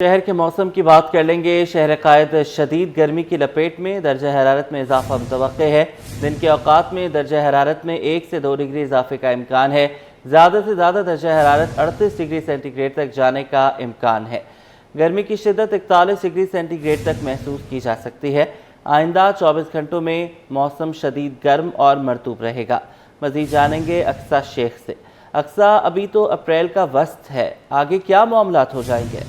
شہر کے موسم کی بات کر لیں گے۔ شہر قائد شدید گرمی کی لپیٹ میں، درجہ حرارت میں اضافہ متوقع ہے۔ دن کے اوقات میں درجہ حرارت میں 1 سے 2 ڈگری اضافے کا امکان ہے۔ زیادہ سے زیادہ درجہ حرارت 38 ڈگری سینٹی گریڈ تک جانے کا امکان ہے۔ گرمی کی شدت 41 ڈگری سینٹی گریڈ تک محسوس کی جا سکتی ہے۔ آئندہ 24 گھنٹوں میں موسم شدید گرم اور مرطوب رہے گا۔ مزید جانیں گے اقصیٰ شیخ سے۔ اقصیٰ، ابھی تو اپریل کا وسط ہے، آگے کیا معاملات ہو جائیں گے؟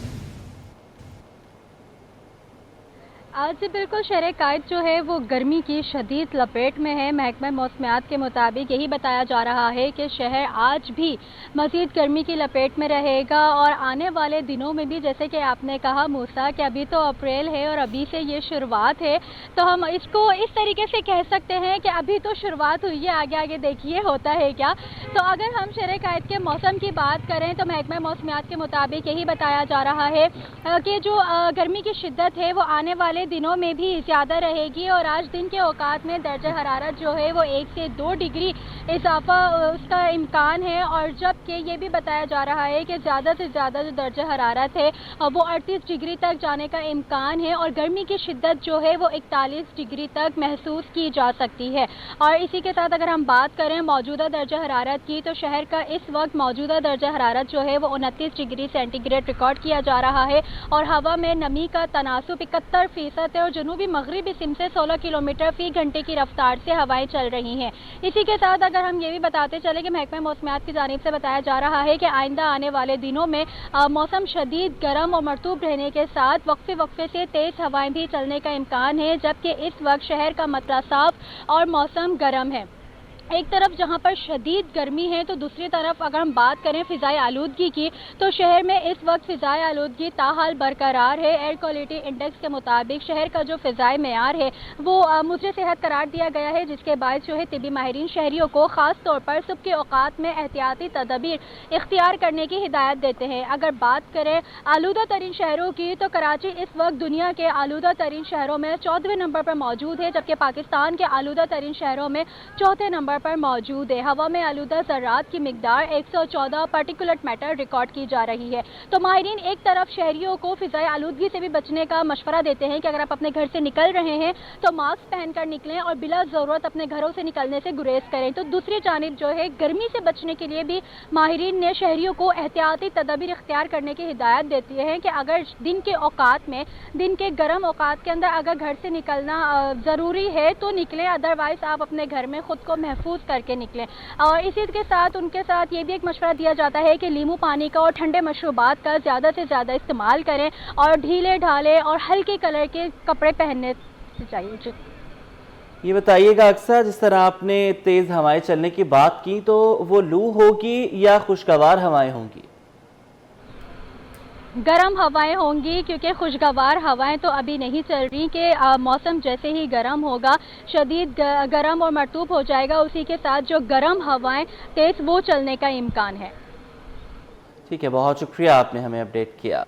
آج سے بالکل شہر قائد جو ہے وہ گرمی کی شدید لپیٹ میں ہے۔ محکمہ موسمیات کے مطابق یہی بتایا جا رہا ہے کہ شہر آج بھی مزید گرمی کی لپیٹ میں رہے گا اور آنے والے دنوں میں بھی، جیسے کہ آپ نے کہا موسیٰ کہ ابھی تو اپریل ہے اور ابھی سے یہ شروعات ہے، تو ہم اس کو اس طریقے سے کہہ سکتے ہیں کہ ابھی تو شروعات ہوئی ہے، آگے آگے دیکھیے ہوتا ہے کیا۔ تو اگر ہم شہر قائد کے موسم کی بات کریں تو محکمہ موسمیات کے مطابق یہی بتایا جا رہا ہے کہ جو گرمی کی شدت ہے وہ آنے والے دنوں میں بھی زیادہ رہے گی اور آج دن کے اوقات میں درجہ حرارت جو ہے وہ 1 سے 2 ڈگری اضافہ اس کا امکان ہے، اور جبکہ یہ بھی بتایا جا رہا ہے کہ زیادہ سے زیادہ جو درجہ حرارت ہے وہ 38 ڈگری تک جانے کا امکان ہے اور گرمی کی شدت جو ہے وہ 41 ڈگری تک محسوس کی جا سکتی ہے۔ اور اسی کے ساتھ اگر ہم بات کریں موجودہ درجہ حرارت کی تو شہر کا اس وقت موجودہ درجہ حرارت جو ہے وہ 29 ڈگری سینٹی گریڈ ریکارڈ کیا جا رہا ہے اور ہوا میں نمی کا تناسب 71% ہے اور جنوبی مغربی سمت سے 16 کلومیٹر فی گھنٹے کی رفتار سے ہوائیں چل رہی ہیں۔ اسی کے ساتھ اگر ہم یہ بھی بتاتے چلیں کہ محکمہ موسمیات کی جانب سے بتایا جا رہا ہے کہ آئندہ آنے والے دنوں میں موسم شدید گرم اور مرطوب رہنے کے ساتھ وقفے سے تیز ہوائیں بھی چلنے کا امکان ہے، جبکہ اس وقت شہر کا مطلع صاف اور موسم گرم ہے۔ ایک طرف جہاں پر شدید گرمی ہے تو دوسری طرف اگر ہم بات کریں فضائی آلودگی کی تو شہر میں اس وقت فضائی آلودگی تاحال برقرار ہے۔ ایئر کوالٹی انڈیکس کے مطابق شہر کا جو فضائی معیار ہے وہ مضر صحت قرار دیا گیا ہے، جس کے باعث جو ہے طبی ماہرین شہریوں کو خاص طور پر صبح کے اوقات میں احتیاطی تدابیر اختیار کرنے کی ہدایت دیتے ہیں۔ اگر بات کریں آلودہ ترین شہروں کی تو کراچی اس وقت دنیا کے آلودہ ترین شہروں میں 14ویں نمبر پر موجود ہے، جبکہ پاکستان کے آلودہ ترین شہروں میں 4تھے نمبر پر موجود ہے۔ ہوا میں آلودہ ذرات کی مقدار 114 پارٹیکولٹ میٹر ریکارڈ کی جا رہی ہے۔ تو ماہرین ایک طرف شہریوں کو فضائی آلودگی سے بھی بچنے کا مشورہ دیتے ہیں کہ اگر آپ اپنے گھر سے نکل رہے ہیں تو ماسک پہن کر نکلیں اور بلا ضرورت اپنے گھروں سے نکلنے سے گریز کریں۔ تو دوسری جانب جو ہے گرمی سے بچنے کے لیے بھی ماہرین نے شہریوں کو احتیاطی تدابیر اختیار کرنے کی ہدایت دیتی ہے کہ اگر دن کے اوقات میں، دن کے گرم اوقات کے اندر اگر گھر سے نکلنا ضروری ہے تو نکلیں، ادروائز آپ اپنے گھر میں خود کو محفوظ کر کے نکلیں۔ اور اسی کے ساتھ ان کے ساتھ یہ بھی ایک مشورہ دیا جاتا ہے کہ لیمو پانی کا اور ٹھنڈے مشروبات کا زیادہ سے زیادہ استعمال کریں اور ڈھیلے ڈھالے اور ہلکے کلر کے کپڑے پہننے چاہیے۔ یہ بتائیے گا اقصیٰ، جس طرح آپ نے تیز ہوائیں چلنے کی بات کی تو وہ لو ہوگی یا خوشگوار ہوائیں ہوں گی؟ گرم ہوائیں ہوں گی، کیونکہ خوشگوار ہوائیں تو ابھی نہیں چل رہی کہ موسم جیسے ہی گرم ہوگا شدید گرم اور مرطوب ہو جائے گا، اسی کے ساتھ جو گرم ہوائیں تیز وہ چلنے کا امکان ہے۔ ٹھیک ہے، بہت شکریہ، آپ نے ہمیں اپڈیٹ کیا۔